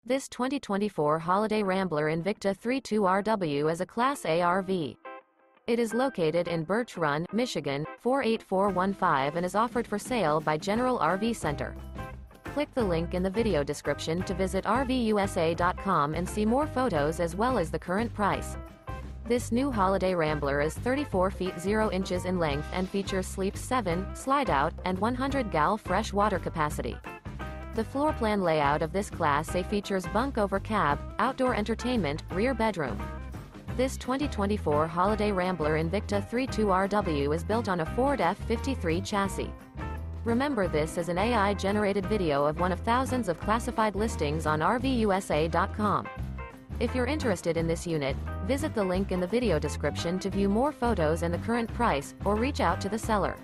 This 2024 Holiday Rambler Invicta 32RW is a Class A RV. It is located in Birch Run, Michigan, 48415 and is offered for sale by General RV Center. Click the link in the video description to visit RVUSA.com and see more photos as well as the current price. This new Holiday Rambler is 34 feet 0 inches in length and features Sleeps 7, Slideout, and 100 gal fresh water capacity. The floor plan layout of this Class A features bunk over cab, outdoor entertainment, rear bedroom. This 2024 Holiday Rambler Invicta 32RW is built on a Ford F-53 chassis. Remember, this is an AI-generated video of one of thousands of classified listings on RVUSA.com. If you're interested in this unit, visit the link in the video description to view more photos and the current price, or reach out to the seller.